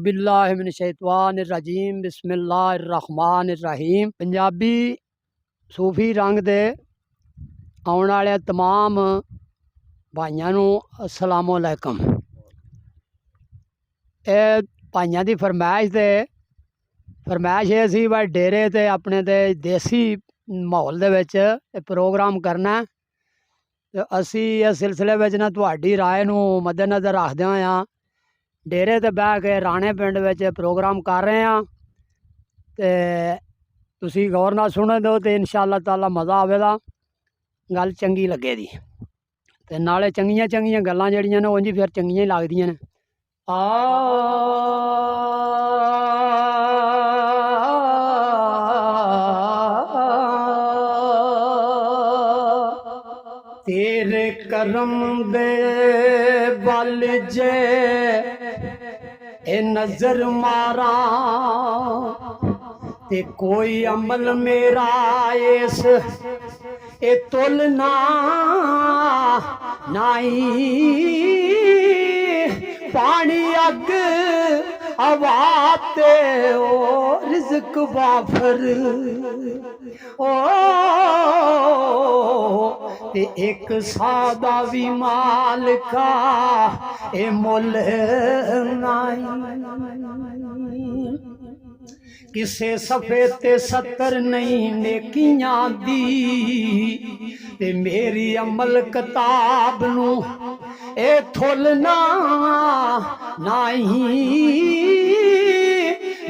बिल्लाहि मिनश्शैतानिर्रजीम बिस्मिल्लाहिर्रहमानिर्रहीम। पंजाबी सूफी रंग दे आने वाले तमाम भाइयों नूं अस्सलाम वालेकुम। ये भाइयों की फरमाइश ये सी भाई डेरे ते अपने ते देसी माहौल दे विच प्रोग्राम करना है। ते असी इस सिलसिले में ना तुहाडी राय नूं मद्देनज़र रखदे होया डेरे ते बह के राणे पिंड विच प्रोग्राम कर रहे हैं। ते तुसी गौर नाल सुने दो तो इंशाअल्लाह ताला मज़ा आवेगा, गल चंगी लगे दी ते नाले चंगियां चंगियां गल्लां जड़ियां ने उंज फिर चंगियां ही लगदियां ने। तेरे करम दे बल जे ए नजर मारा ते कोई अमल मेरा इस ए तुलना नहीं। पानी अग हवा ते ओ रिज़्क वाफर ओ ते एक सादा भी माल का ए मुल नहीं। किसे सफे ते 70 नहीं नेकियां दी ते मेरी अमल किताब नू ए थोलना नहीं।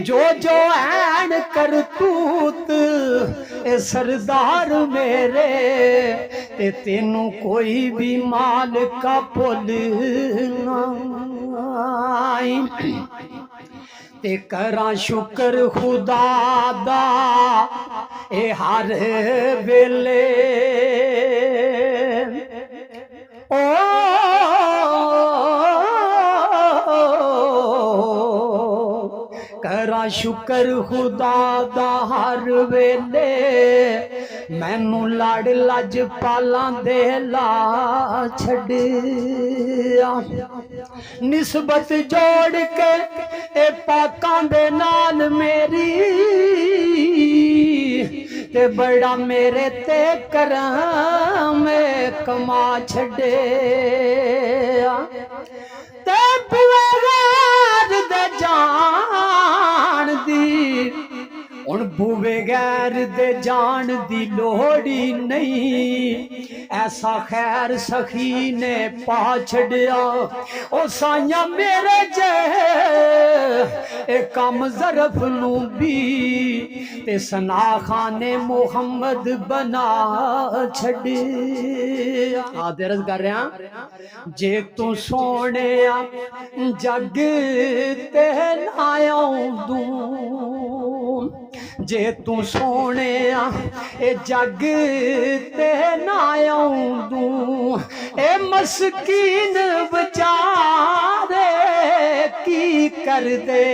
जो जो ऐन करतूत ए सरदार मेरे ते तेनू कोई भी माल का पुल नहीं। ते करा शुक्र खुदा दा ए हर वेले ओ करा शुक्र खुदा दा हर वेले मैनू लड़ लज पालां दे ला छड़िया। निस्बत जोड़ के ए पाकां दे नाल मेरी ते बड़ा मेरे ते करम कमा छड़े ते बगैर दे जान दी हुण बुवे गैर दे जान दी लोड़ी नहीं। ऐसा खैर सखी ने पा छड़िया ओ साइया मेरे जे ए कम ज़रफ नू भी ते सना खाने मुहम्मद बना छड़िया। आदरज कर रहा जे तू सोने जग ते आया दूं जे तू सोने ए जग ते ना आऊं ए मस्कीन बेचारे की कर दे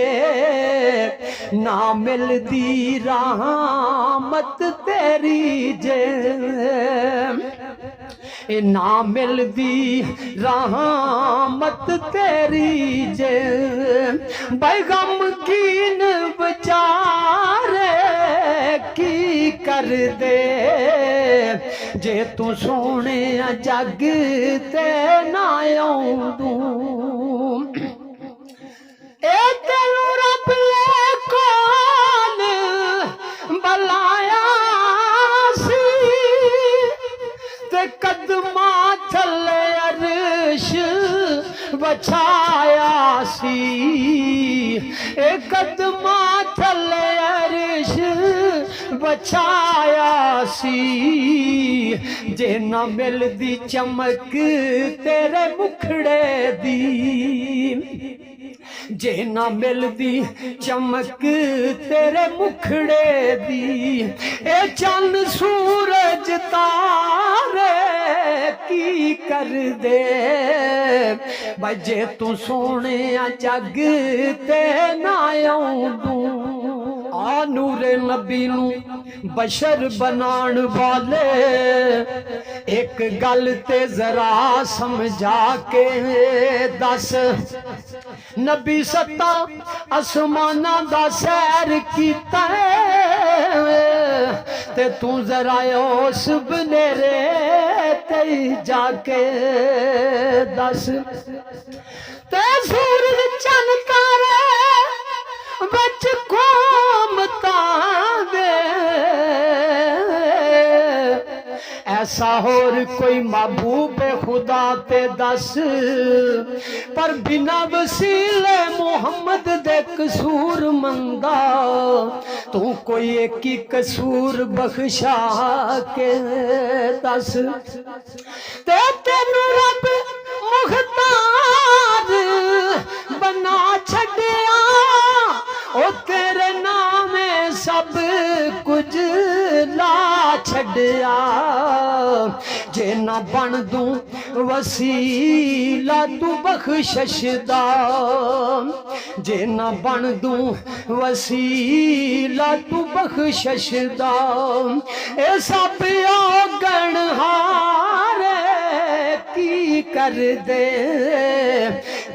ना मिलदी रहमत तेरी जे ए ना मिलदी रहमत तेरी जे बैगम कीन बेचारे की कर दे जे तू सोने जग ते ना आऊं ए तेनू रब ले कौन बलाया सी ते कदमा थले अरश बछाया सी ए कदमा थले अरश बछाया सी जे ना मिलदी चमक तेरे मुखड़े दी जे ना मिलदी चमक तेरे मुखड़े दी ए चंद सूरज तारे की कर दे बजे तू सोने जग ते ना आऊं आ नूरे नबी नू बशर बनान वाले एक गल ते जरा समझा के दस नबी सत्ता आसमाना दा सैर कीता ते तू जरा उस बनेरे ते जाके दस ते सूरज चन तारे बच घूमता दे ऐसा होर कोई महबूब खुदा ते दस पर बिना वसीले मुहम्मद दे कसूर मंदा तू कोई एक ही कसूर बख्शा के दस ते तेनू रब मुख्तार बना छड़िया ओ तेरे नामे सब कुछ ला छड़िया जे ना बन दूं वसीला तू बख्शिश दा जे ना बन दूं वसीला तू बख्शिश दा ए सब गणहारे की कर दे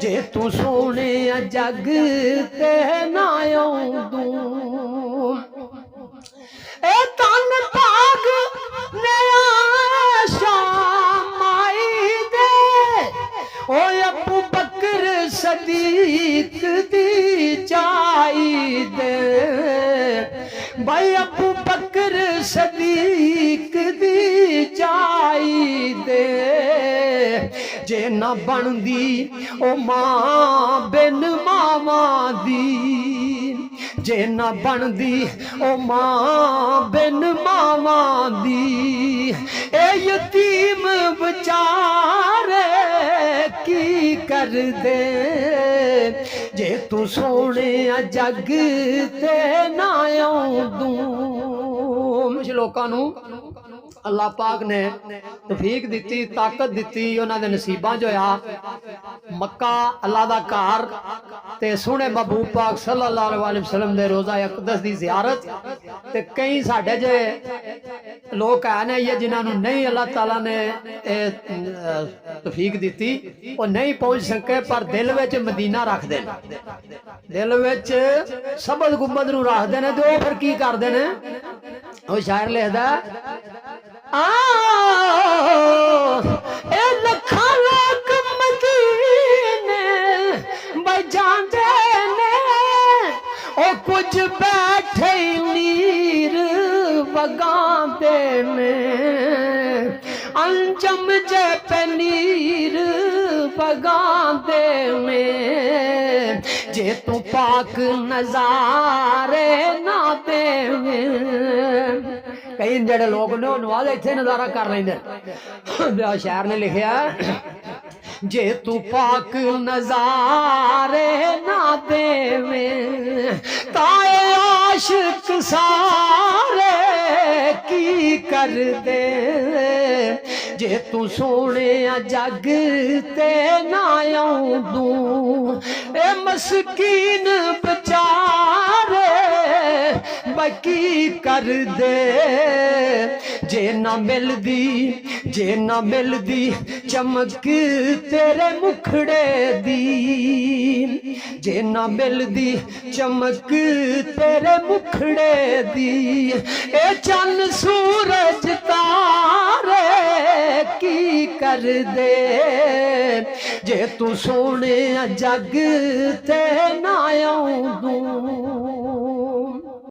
जे तू सोने जग ते ना आऊं ए तन भाग ने शामाई दे ओ अबू बकर सदीक दी चाई दे भाई अबू बकर सदीक दी चाई दे जे ना बनदी ओ मां बिन मावा दी जे ना बनदी ओ मां बिन मावा दी ए यतीम बेचारे की कर दे जे तू सोने जग ते ना आऊं कुछ लोकां नू अल्लाह पाक ने तौफीक दी ताकत दी उन्होंने नसीबा जो आ मक्का अल्लाह का घर ते सोहने महबूब पाक सल्लल्लाहु अलैहि वसल्लम दे रोज़ा अक़दस दी ज़ियारत ते कई साढ़े जे लोग हैं ये जिन्होंने नहीं अल्लाह ताला ने तौफीक दी वो नहीं पहुंच सके पर दिल विच मदीना रखते हैं दिल विच सबद गुंबद नूं रखते हैं तो फिर की करते हैं वो शायर लिखदा लखा लोग मदीने बजांदे ने ओ कुछ बैठे नीर बगांदे ने अंजम जे पनीर बगांदे ने जे तू पाक नजारे ना दे कई जड़े लोग ने नवाज इतने नजारा कर लेंगे शायर ने लिखा जे तू पाक नजारे ना देवे ताए आशिक सारे की कर दे जे तू सोने जग ते ना आऊं ए मस्कीन बेचारे बकी कर दे जे ना मिलदी चमक तेरे मुखड़े दी जे ना मिलदी चमक तेरे मुखड़े दी ए चन्न सूरज तारे की कर दे जे तू सोने जग ते ना आऊं